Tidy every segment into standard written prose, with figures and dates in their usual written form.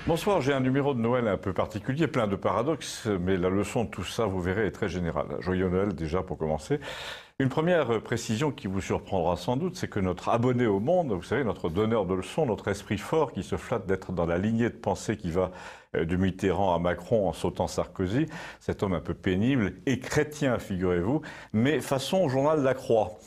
Bonsoir, j'ai un numéro de Noël un peu particulier, plein de paradoxes, mais la leçon de tout ça, vous verrez, est très générale. Joyeux Noël déjà pour commencer. Une première précision qui vous surprendra sans doute, c'est que notre abonné au monde, vous savez, notre donneur de leçons, notre esprit fort qui se flatte d'être dans la lignée de pensée qui va du Mitterrand à Macron en sautant Sarkozy, cet homme un peu pénible, est chrétien, figurez-vous, mais façon journal de la Croix.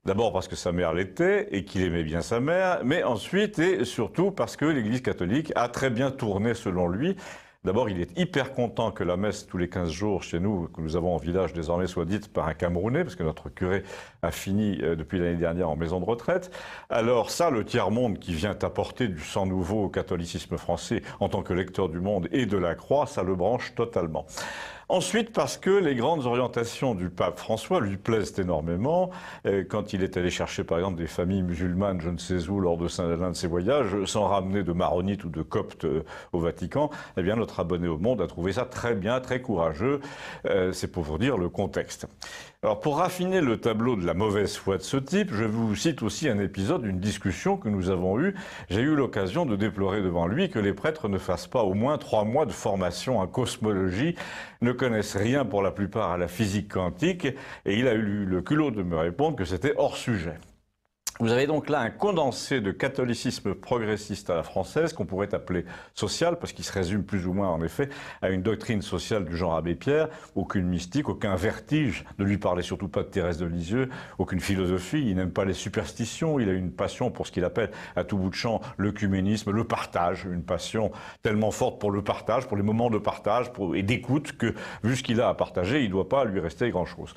D'abord parce que sa mère l'était et qu'il aimait bien sa mère, mais ensuite et surtout parce que l'Église catholique a très bien tourné selon lui. D'abord, il est hyper content que la messe tous les 15 jours chez nous, que nous avons en village désormais, soit dite par un Camerounais, parce que notre curé a fini depuis l'année dernière en maison de retraite. Alors ça, le tiers-monde qui vient apporter du sang nouveau au catholicisme français en tant que lecteur du Monde et de la Croix, ça le branche totalement. Ensuite, parce que les grandes orientations du pape François lui plaisent énormément. Quand il est allé chercher, par exemple, des familles musulmanes, je ne sais où, lors de l'un de ses voyages, sans ramener de maronites ou de coptes au Vatican, eh bien, notre abonné au Monde a trouvé ça très bien, très courageux. C'est pour vous dire le contexte. Alors, pour raffiner le tableau de la mauvaise foi de ce type, je vous cite aussi un épisode d'une discussion que nous avons eue. J'ai eu l'occasion de déplorer devant lui que les prêtres ne fassent pas au moins 3 mois de formation en cosmologie, ne connaissent rien pour la plupart à la physique quantique, et il a eu le culot de me répondre que c'était hors sujet. Vous avez donc là un condensé de catholicisme progressiste à la française, qu'on pourrait appeler social, parce qu'il se résume plus ou moins en effet à une doctrine sociale du genre Abbé Pierre, aucune mystique, aucun vertige, ne lui parlait surtout pas de Thérèse de Lisieux, aucune philosophie, il n'aime pas les superstitions, il a une passion pour ce qu'il appelle à tout bout de champ l'œcuménisme, le partage, une passion tellement forte pour le partage, pour les moments de partage et d'écoute que, vu ce qu'il a à partager, il ne doit pas lui rester grand-chose.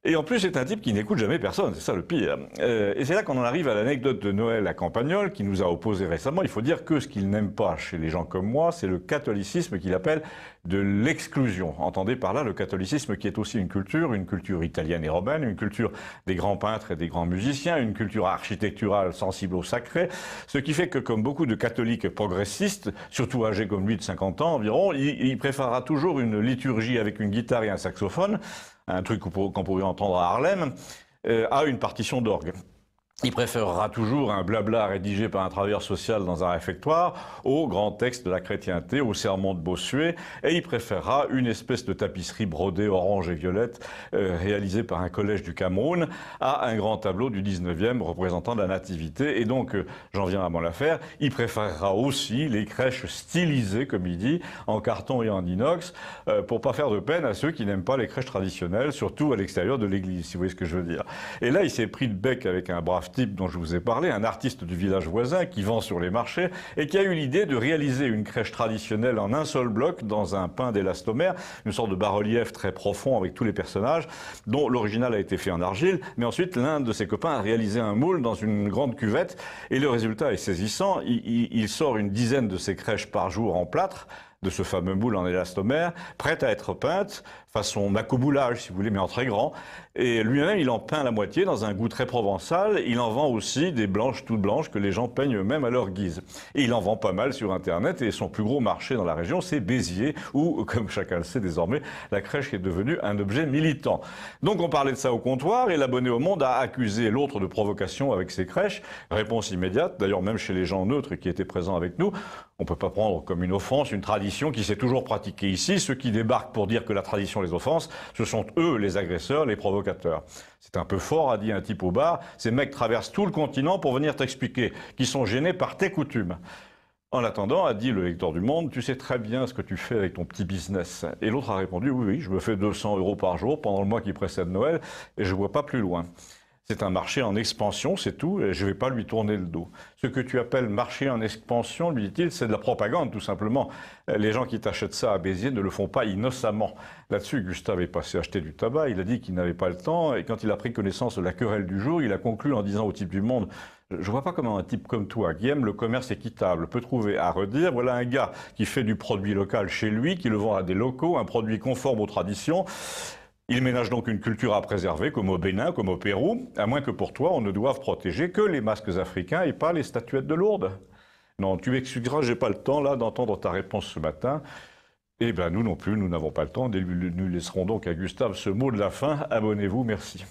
Et en plus, c'est un type qui n'écoute jamais personne, c'est ça le pire. Et c'est là qu'on en arrive à l'anecdote de Noël à Campagnol, qui nous a opposé récemment. Il faut dire que ce qu'il n'aime pas chez les gens comme moi, c'est le catholicisme qu'il appelle de l'exclusion. Entendez par là le catholicisme qui est aussi une culture italienne et romaine, une culture des grands peintres et des grands musiciens, une culture architecturale sensible au sacré, ce qui fait que comme beaucoup de catholiques progressistes, surtout âgés comme lui de 50 ans environ, il préférera toujours une liturgie avec une guitare et un saxophone, un truc qu'on pourrait entendre à Harlem, à une partition d'orgue. Il préférera toujours un blabla rédigé par un travailleur social dans un réfectoire au grand texte de la chrétienté, au sermon de Bossuet, et il préférera une espèce de tapisserie brodée orange et violette réalisée par un collège du Cameroun à un grand tableau du 19e représentant la nativité. Et donc, j'en viens à mon affaire, il préférera aussi les crèches stylisées, comme il dit, en carton et en inox, pour pas faire de peine à ceux qui n'aiment pas les crèches traditionnelles, surtout à l'extérieur de l'église, si vous voyez ce que je veux dire. Et là, il s'est pris de bec avec un brave type dont je vous ai parlé, un artiste du village voisin qui vend sur les marchés et qui a eu l'idée de réaliser une crèche traditionnelle en un seul bloc dans un pain d'élastomère, une sorte de bas-relief très profond avec tous les personnages, dont l'original a été fait en argile, mais ensuite l'un de ses copains a réalisé un moule dans une grande cuvette et le résultat est saisissant. Il sort une dizaine de ces crèches par jour en plâtre, de ce fameux moule en élastomère, prête à être peinte, façon macoboulage si vous voulez, mais en très grand. Et lui-même, il en peint la moitié dans un goût très provençal. Il en vend aussi des blanches toutes blanches que les gens peignent eux-mêmes à leur guise. Et il en vend pas mal sur Internet et son plus gros marché dans la région, c'est Béziers, où, comme chacun le sait désormais, la crèche est devenue un objet militant. Donc on parlait de ça au comptoir et l'abonné au Monde a accusé l'autre de provocation avec ses crèches. Réponse immédiate, d'ailleurs même chez les gens neutres qui étaient présents avec nous, on ne peut pas prendre comme une offense une tradition qui s'est toujours pratiquée ici. Ceux qui débarquent pour dire que la tradition les offense, ce sont eux les agresseurs, les provocateurs. C'est un peu fort, a dit un type au bar. Ces mecs traversent tout le continent pour venir t'expliquer qu'ils sont gênés par tes coutumes. En attendant, a dit le lecteur du Monde, tu sais très bien ce que tu fais avec ton petit business. Et l'autre a répondu, oui, oui, je me fais 200 € par jour pendant le mois qui précède Noël et je ne vois pas plus loin. C'est un marché en expansion, c'est tout, et je ne vais pas lui tourner le dos. Ce que tu appelles marché en expansion, lui dit-il, c'est de la propagande, tout simplement. Les gens qui t'achètent ça à Béziers ne le font pas innocemment. Là-dessus, Gustave est passé acheter du tabac, il a dit qu'il n'avait pas le temps, et quand il a pris connaissance de la querelle du jour, il a conclu en disant au type du Monde, je vois pas comment un type comme toi, qui aime le commerce équitable, peut trouver à redire, voilà un gars qui fait du produit local chez lui, qui le vend à des locaux, un produit conforme aux traditions. Il ménage donc une culture à préserver, comme au Bénin, comme au Pérou, à moins que pour toi, on ne doive protéger que les masques africains et pas les statuettes de Lourdes. Non, tu m'excuseras, j'ai pas le temps, là, d'entendre ta réponse ce matin. Eh bien, nous non plus, nous n'avons pas le temps. Nous laisserons donc à Gustave ce mot de la fin. Abonnez-vous, merci.